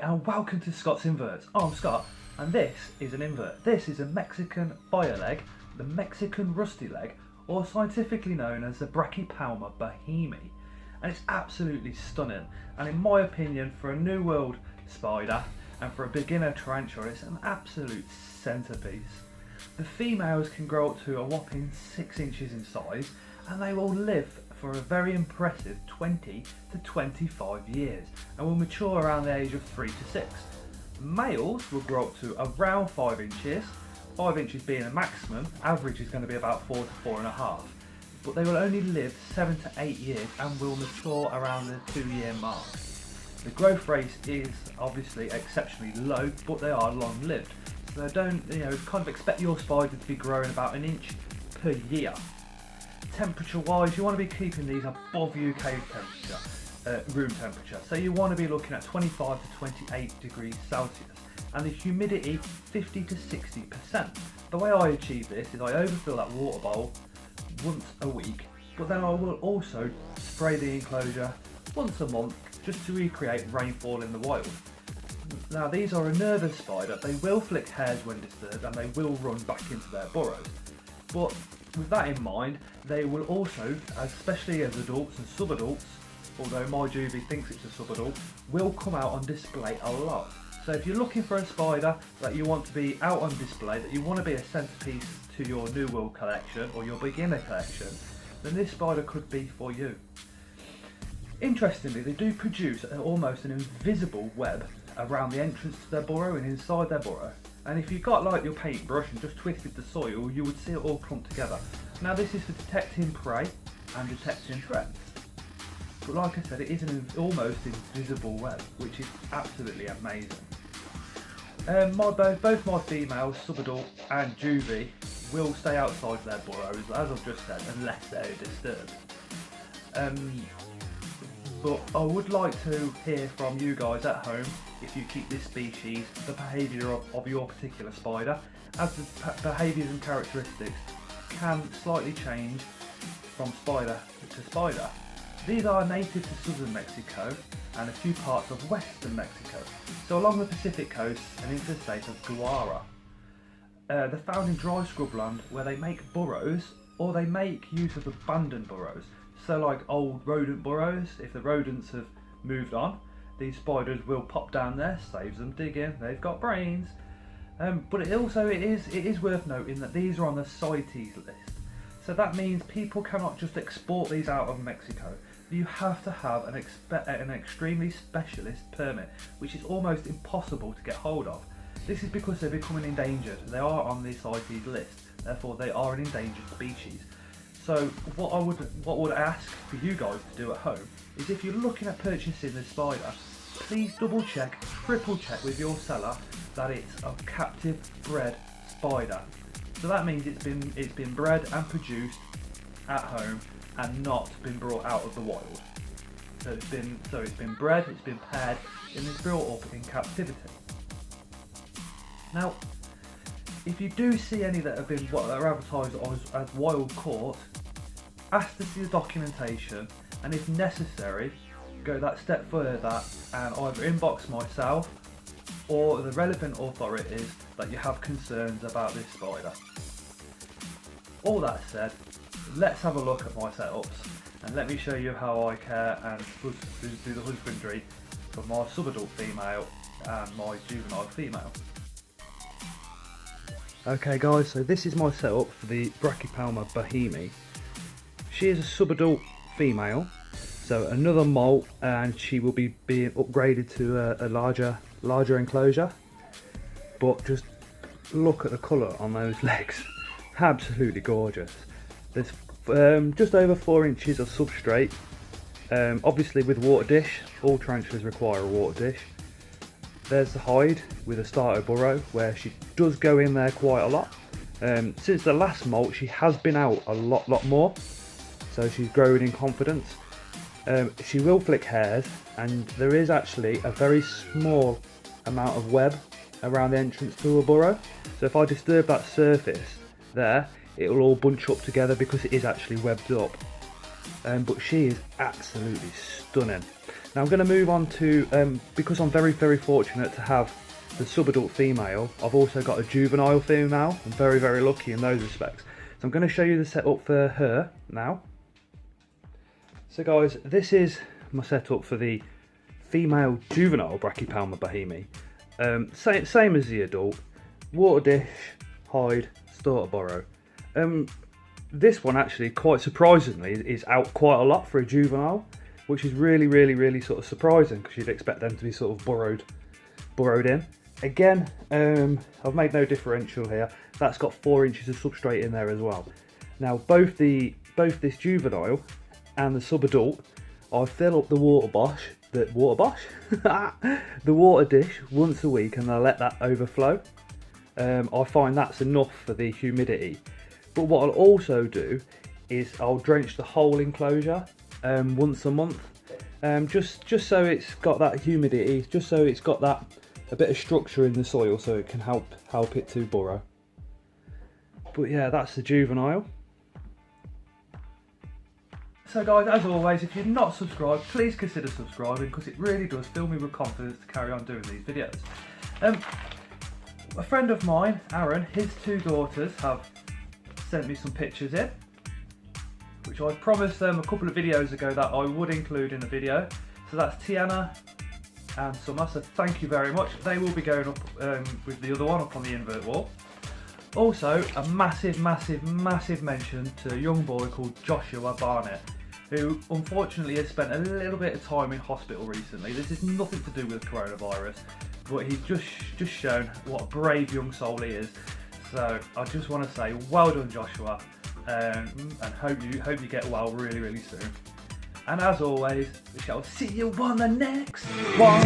Hi and welcome to Scott's Inverts. I'm Scott and this is an invert. This is a Mexican fire leg, the Mexican rusty leg, or scientifically known as the Brachypelma boehemi. And it's absolutely stunning, and in my opinion, for a New World spider and for a beginner tarantula, it's an absolute centerpiece. The females can grow up to a whopping 6 inches in size, and they will live for a very impressive 20 to 25 years and will mature around the age of 3 to 6. Males will grow up to around 5 inches, 5 inches being a maximum. Average is going to be about 4 to 4.5, but they will only live 7 to 8 years and will mature around the 2-year mark. The growth rate is obviously exceptionally low, but they are long lived, so don't kind of expect your spider to be growing about an inch per year. Temperature wise, you want to be keeping these above UK temperature, room temperature, so you want to be looking at 25 to 28 degrees Celsius and the humidity 50 to 60%. The way I achieve this is I overfill that water bowl once a week, but then I will also spray the enclosure once a month just to recreate rainfall in the wild. Now these are a nervous spider. They will flick hairs when disturbed and they will run back into their burrows, but with that in mind, they will also, especially as adults and subadults, although my juvie thinks it's a subadult, will come out on display a lot. So if you're looking for a spider that you want to be out on display, that you want to be a centerpiece to your New World collection or your beginner collection, then this spider could be for you. Interestingly, they do produce almost an invisible web around the entrance to their burrow and inside their burrow. And if you got like your paintbrush and just twisted the soil, you would see it all clumped together. Now this is for detecting prey and detecting threats. But like I said, it is an almost invisible web, which is absolutely amazing. Both my females, subadult and juvie, will stay outside their burrows, as I've just said, unless they're disturbed. But I would like to hear from you guys at home if you keep this species, the behaviour of your particular spider, as the behaviours and characteristics can slightly change from spider to spider. These are native to southern Mexico and a few parts of western Mexico, so along the Pacific coast and into the state of Guara. They're found in dry scrubland where they make burrows, or they make use of abandoned burrows. So like old rodent burrows, if the rodents have moved on, these spiders will pop down there, saves them digging, they've got brains. But it is worth noting that these are on the CITES list. So that means people cannot just export these out of Mexico. You have to have an extremely specialist permit, which is almost impossible to get hold of. This is because they're becoming endangered. They are on the CITES list, therefore they are an endangered species. So what I would ask for you guys to do at home is, if you're looking at purchasing this spider, please double check, triple check with your seller that it's a captive bred spider. So that means it's been bred and produced at home and not been brought out of the wild. So it's been bred, it's been paired, and it's brought up in captivity. Now, if you do see any that are advertised as wild caught, ask to see the documentation, and if necessary, go that step further and either inbox myself or the relevant authorities that you have concerns about this spider. All that said, let's have a look at my setups and let me show you how I care and do the husbandry for my subadult female and my juvenile female. Okay guys, so this is my setup for the Brachypelma boehemi. She is a subadult female, so another molt, and she will be being upgraded to a larger enclosure. But just look at the colour on those legs, absolutely gorgeous. There's just over 4 inches of substrate, obviously with water dish. All tarantulas require a water dish. There's the hide with a starter burrow where she does go in there quite a lot. Since the last molt, she has been out a lot more, so she's growing in confidence. She will flick hairs, and there is actually a very small amount of web around the entrance to a burrow. So if I disturb that surface there, it will all bunch up together because it is actually webbed up. But she is absolutely stunning. Now I'm going to move on to, because I'm very, very fortunate to have the subadult female, I've also got a juvenile female. I'm very, very lucky in those respects. So I'm going to show you the setup for her now. So guys, this is my setup for the female juvenile Brachypelma boehemi. Same as the adult. Water dish, hide, starter burrow. This one actually, quite surprisingly, is out quite a lot for a juvenile, which is really sort of surprising, because you'd expect them to be sort of burrowed in. Again, I've made no differential here. That's got 4 inches of substrate in there as well. Now both this juvenile and the subadult, I fill up the the water dish once a week, and I let that overflow. I find that's enough for the humidity. But what I'll also do is I'll drench the whole enclosure once a month, just so it's got that humidity, just so it's got that a bit of structure in the soil, so it can help it to burrow. But yeah, that's the juvenile. So guys, as always, if you're not subscribed, please consider subscribing, because it really does fill me with confidence to carry on doing these videos. A friend of mine, Aaron, his 2 daughters have sent me some pictures in, which I promised them a couple of videos ago that I would include in the video. So that's Tiana and Summer, so thank you very much. They will be going up with the other one up on the invert wall. Also, a massive mention to a young boy called Joshua Barnett, who unfortunately has spent a little bit of time in hospital recently. This is nothing to do with coronavirus, but he's just shown what a brave young soul he is. So I just want to say well done, Joshua, and hope you get well really soon. And as always, we shall see you on the next one.